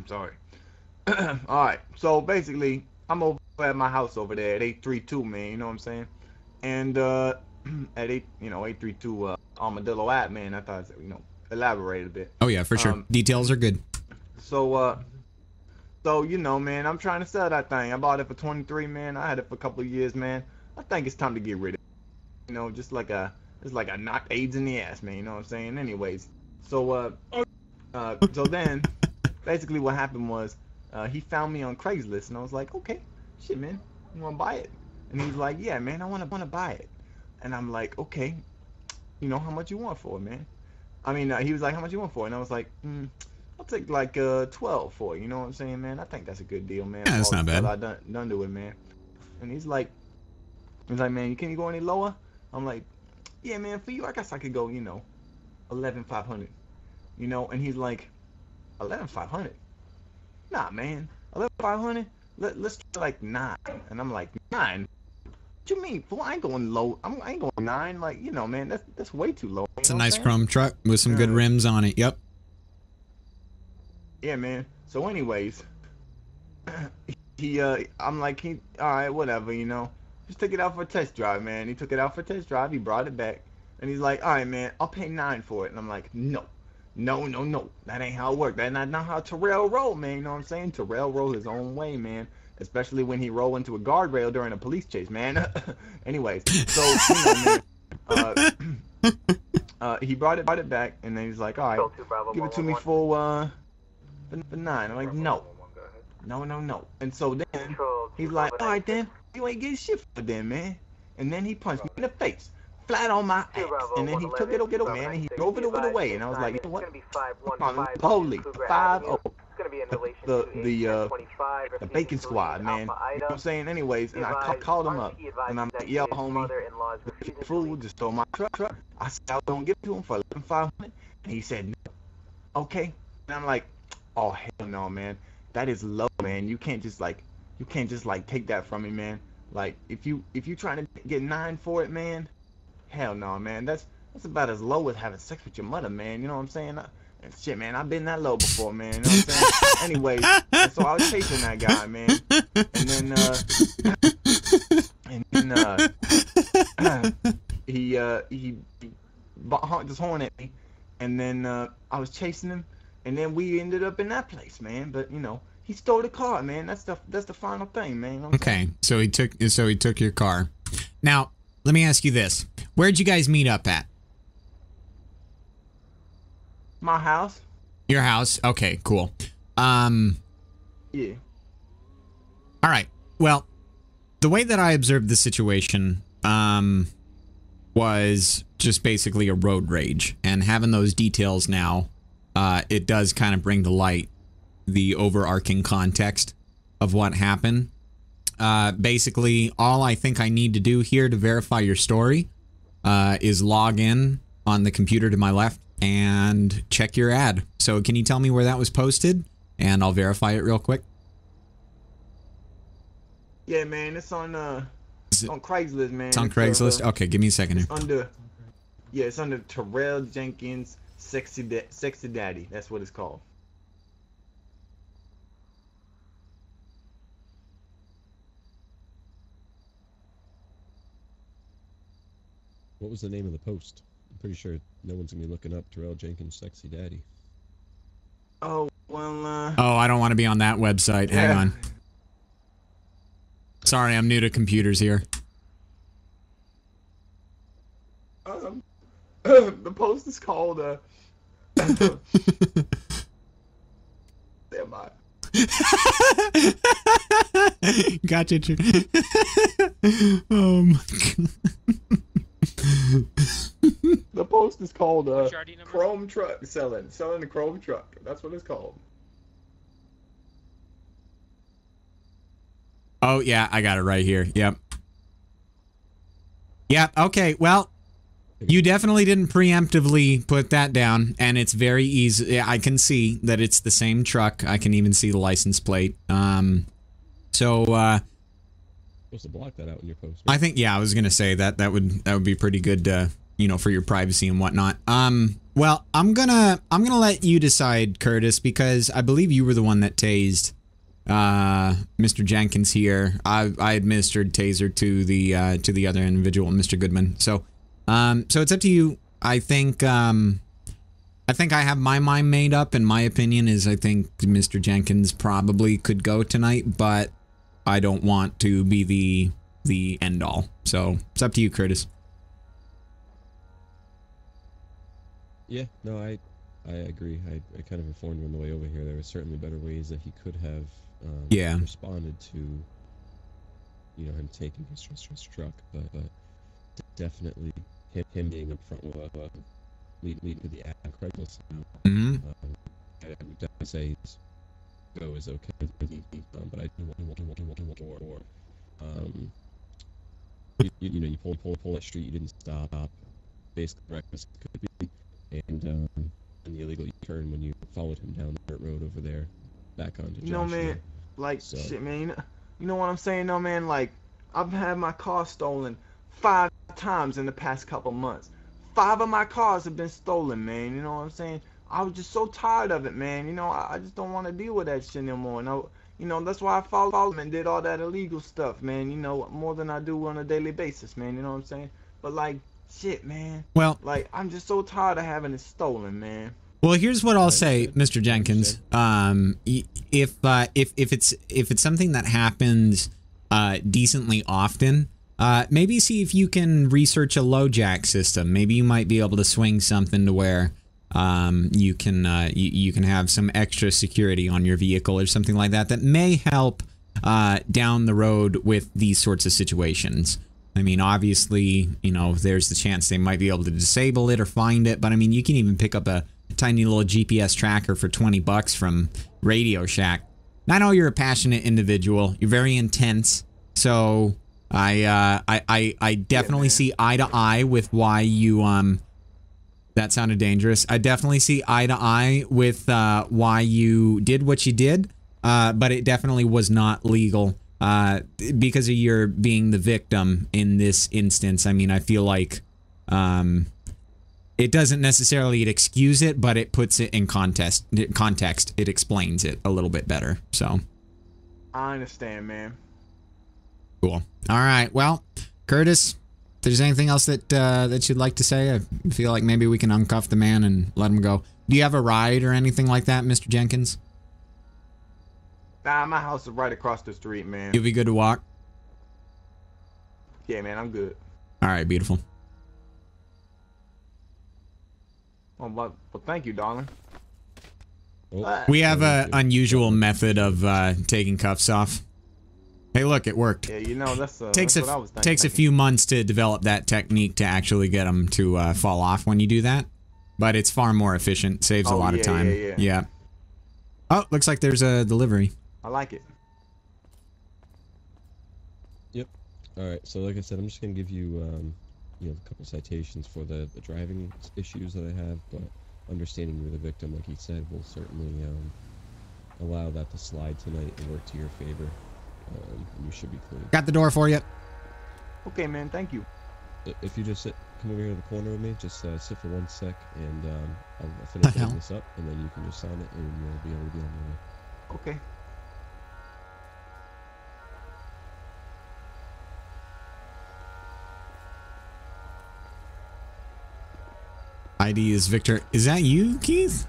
Sorry. All right. So basically, I'm over at my house over there at 832, man. You know what I'm saying? And at 832 Armadillo Ave, man. I thought, elaborate a bit. Oh yeah, for sure. Details are good. So man, I'm trying to sell that thing. I bought it for 23, man. I had it for a couple of years, man. I think it's time to get rid of it. Just like a knock AIDS in the ass, man. You know what I'm saying? Anyways, so then basically what happened was he found me on Craigslist, and I was like, okay, shit, man, you want to buy it? And he's like, yeah, man, I want to buy it. And I'm like, okay, how much you want for it, man? I mean, he was like, how much you want for it? And I was like, I'll take like 12 for it. You know what I'm saying, man? I think that's a good deal, man. Yeah, that's not bad. I done to it, man. And he's like, man, can you go any lower? I'm like, yeah, man, for you, I guess I could go, 11,500. And he's like, 11,500? Nah, man, 11,500? Let's try like 9. And I'm like, 9? What you mean, fool? I ain't going low. I ain't going 9. Like, man, that's way too low. It's a nice chrome truck with some good rims on it. Yep. Yeah, man. So anyways, I'm like, all right, whatever, just took it out for a test drive, man. He took it out for a test drive. He brought it back, and he's like, all right, man, I'll pay 9 for it. And I'm like, no. That ain't how it works. That's not how Terrell roll, man. You know what I'm saying? Terrell roll his own way, man. Especially when he roll into a guardrail during a police chase, man. Anyways, so man, he brought it back, and then he's like, all right, give it to me for 9. I'm like, no. And so then he's like, all right, then you ain't getting shit for them, man. And then he punched me in the face, flat on my ass, and then he took it away, man, and he drove it away, and I was like, you know what? Holy 5-0. The bacon squad, man. You know what I'm saying? Anyways, and I called him up, and I'm like, yo, homie, the fool just stole my truck. I said I was gonna give it to him for 11,500, and he said no. Okay, and I'm like, oh hell no, man, that is low, man. You can't just take that from me, man. Like if you trying to get 9 for it, man, hell no, man. That's about as low as having sex with your mother, man. You know what I'm saying? Shit, man, I've been that low before, man. You know what I'm saying? Anyways, so I was chasing that guy, man, and then he honked his horn at me, and then I was chasing him, and then we ended up in that place, man. But he stole the car, man. That's the final thing, man. You know what I'm okay, saying? So he took your car. Now let me ask you this: where'd you guys meet up at? My house. Your house? Okay, cool. Yeah. All right. Well, the way that I observed the situation was just basically a road rage, and having those details now, it does kind of bring to light the overarching context of what happened. Basically, all I think I need to do here to verify your story is log in on the computer to my left and check your ad. So can you tell me where that was posted? And I'll verify it real quick. Yeah, man, it's on Craigslist, man. It's on Craigslist? Okay, give me a second here. It's under Terrell Jenkins Sexy Daddy. That's what it's called. What was the name of the post? I'm pretty sure no one's gonna be looking up Terrell Jenkins Sexy Daddy. Oh, well, Oh, I don't want to be on that website. Hang on. Sorry, I'm new to computers here. The post is called, Damn Gotcha. Oh my God. The post is called Chrome Truck selling the Chrome Truck. That's what it's called. Oh yeah, I got it right here. Yep. Yep. Okay. Well, you definitely didn't preemptively put that down, and it's very easy. I can see that it's the same truck. I can even see the license plate. So supposed to block that out in your post. I think, yeah, I was gonna say that would be pretty good, you know, for your privacy and whatnot. Well, I'm gonna let you decide, Curtis, because I believe you were the one that tased Mr. Jenkins here. I administered taser to the other individual, Mr. Goodman. So it's up to you. I think I have my mind made up, and my opinion is I think Mr. Jenkins probably could go tonight, but I don't want to be the end all. So it's up to you, Curtis. Yeah, no, I agree. I kind of informed him on the way over here. There were certainly better ways that he could have responded to, you know, him taking his truck, but definitely him being up front with leading to the ad Craigslist. I would definitely say go is okay, but I do want more. You know, you pull that street, you didn't stop. Basically, breakfast could be, and the illegal U-turn when you followed him down the dirt road over there, back onto Joshua. You know, man, like, shit, man, you know what I'm saying, though, man? Like, I've had my car stolen 5 times in the past couple months. 5 of my cars have been stolen, man, you know what I'm saying? I was just so tired of it, man, you know, I just don't want to deal with that shit anymore, and you know, that's why I followed him and did all that illegal stuff, man, you know, more than I do on a daily basis, man, you know what I'm saying? But, like, shit, man. Well, like, I'm just so tired of having it stolen, man. Well, here's what I'll say, Mr. Jenkins. If it's something that happens decently often, maybe see if you can research a low jack system. Maybe you might be able to swing something to where you can have some extra security on your vehicle or something like that that may help down the road with these sorts of situations. I mean, obviously, you know, there's the chance they might be able to disable it or find it, but I mean, you can even pick up a tiny little GPS tracker for 20 bucks from Radio Shack. And I know you're a passionate individual. You're very intense. So I definitely see eye to eye with why you that sounded dangerous. I definitely see eye to eye with why you did what you did, but it definitely was not legal because of your being the victim in this instance. I mean, I feel like it doesn't necessarily excuse it, but it puts it in context. It explains it a little bit better. So I understand, man. Cool. All right. Well, Curtis, if there's anything else that you'd like to say, I feel like maybe we can uncuff the man and let him go. Do you have a ride or anything like that, Mr. Jenkins? Nah, my house is right across the street, man. You'll be good to walk? Yeah, man, I'm good. All right, beautiful. Well, thank you, darling. We have an unusual method of taking cuffs off. Hey, look, it worked. Yeah, you know, that's what I was thinking. Takes a few months to develop that technique to actually get them to fall off when you do that. But it's far more efficient, saves a lot of time. Yeah. Oh, looks like there's a delivery. I like it. Yep. All right. So, like I said, I'm just gonna give you, you know, a couple citations for the driving issues that I have. But understanding you're the victim, like he said, will certainly allow that to slide tonight and work to your favor. And you should be clean. Got the door for you. Okay, man. Thank you. If you just come over here to the corner with me, just sit for 1 sec, and I'll finish setting this up, and then you can just sign it, and you'll be able to be on your way. Okay. ID is Victor. Is that you, Keith?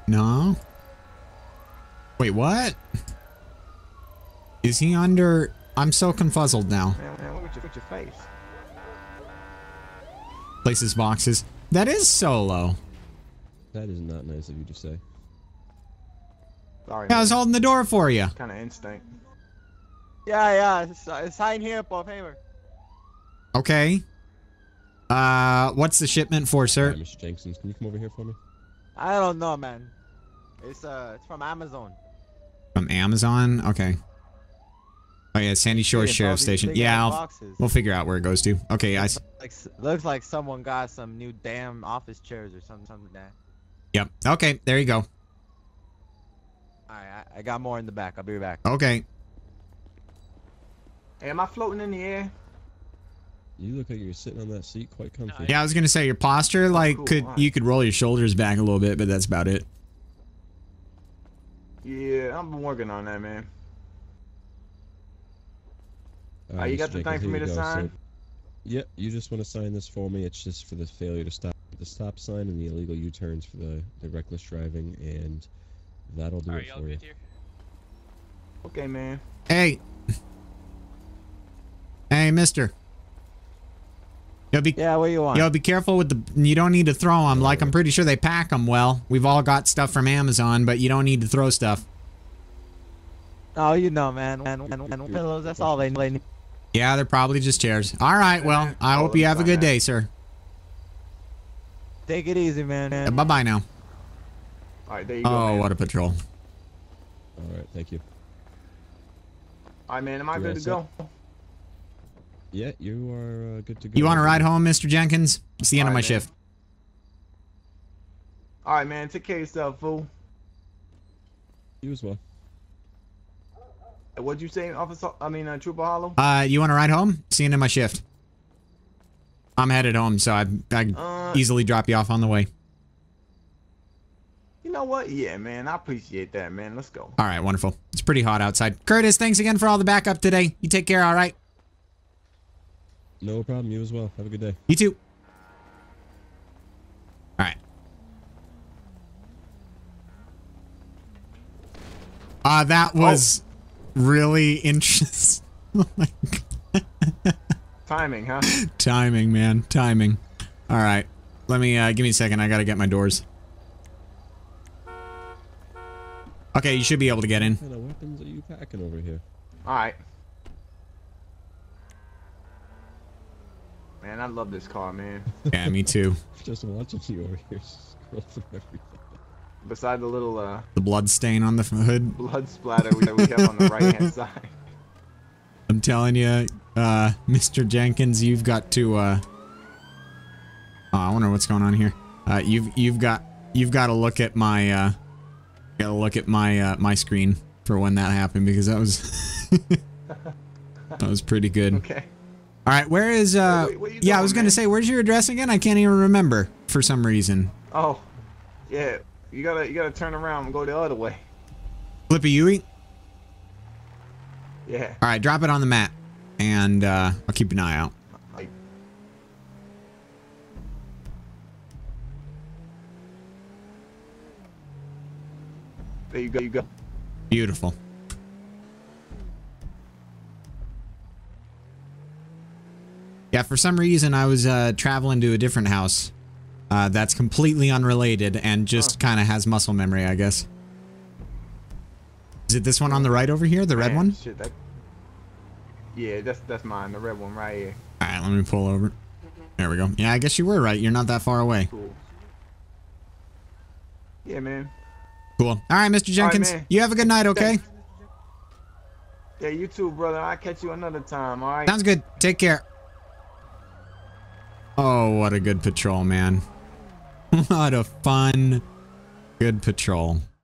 No. Wait, what? Is he under? I'm so confuzzled now. Man, look at your face. Places boxes. That is Solo. That is not nice of you to say. Sorry. Yeah, I was holding the door for you. Kind of instinct. Yeah. Sign here, por favor. Okay. What's the shipment for, sir? Mr. Jenkins, can you come over here for me? I don't know, man. It's from Amazon. From Amazon? Okay. Oh yeah, Sandy Shores Sheriff Station. Yeah, we'll figure out where it goes to. Okay, guys. Looks like someone got some new damn office chairs or something like that. Yep. Okay, there you go. Alright, I got more in the back. I'll be right back. Okay. Hey, am I floating in the air? You look like you're sitting on that seat quite comfy. Yeah, I was gonna say your posture, like, cool. you could roll your shoulders back a little bit, but that's about it. Yeah, I've been working on that, man. You got the Mr. thing for me to Jenkins, here you go. sign? So, yep, you just want to sign this for me. It's just for the failure to stop at the stop sign and the illegal U-turns for the reckless driving, and that'll do it for you. Okay, man. Hey. Hey, mister. Yeah, what do you want? Yo, be careful with the... You don't need to throw them. Like, I'm pretty sure they pack them well. We've all got stuff from Amazon, but you don't need to throw stuff. Oh, you know, man. And pillows, that's all they need. Yeah, they're probably just chairs. All right, well, I hope you have a good day, sir. Take it easy, man. Bye-bye now. All right, there you go, Oh, man. what a patrol. All right, thank you. All right, man. Am I good to go? Yeah, you are good to go. You want to ride home, Mr. Jenkins? It's the end of my shift. All right, man. Take care of yourself, fool. You as well. What'd you say, Officer? Trooper Hollow? You want to ride home? See you in my shift. I'm headed home, so I easily drop you off on the way. You know what? Yeah, man. I appreciate that, man. Let's go. All right, wonderful. It's pretty hot outside. Curtis, thanks again for all the backup today. You take care, all right? No problem. You as well. Have a good day. You too. All right. That was really interesting. Oh my God. Timing, huh? Timing, man. Timing. All right. Let me, give me a second. I gotta get my doors. Okay, you should be able to get in. What kind of weapons are you packing over here? All right. Man, I love this car, man. Yeah, me too. Just watching you over here scroll through everything. Beside the little the blood stain on the hood. Blood splatter we have on the right-hand side. I'm telling you, Mr. Jenkins, you've got to. Oh, I wonder what's going on here. You've got to look at my my screen for when that happened, because that was that was pretty good. Okay. All right, where is yeah, I was gonna say, where's your address again? I can't even remember for some reason. Oh, yeah. You gotta turn around and go the other way. Flippy Yui? Yeah. All right, drop it on the mat, and I'll keep an eye out. There you go. You go. Beautiful. Yeah, for some reason I was traveling to a different house that's completely unrelated and just kind of has muscle memory, I guess. Is it this one on the right over here, the red one? Shit, yeah, that's mine, the red one right here. All right, let me pull over. There we go. Yeah, I guess you were right. You're not that far away. Cool. Yeah, man. Cool. All right, Mr. Jenkins. All right, you have a good night, okay? Thanks. Yeah, you too, brother. I'll catch you another time, all right? Sounds good. Take care. Oh, what a good patrol, man. What a fun, good patrol.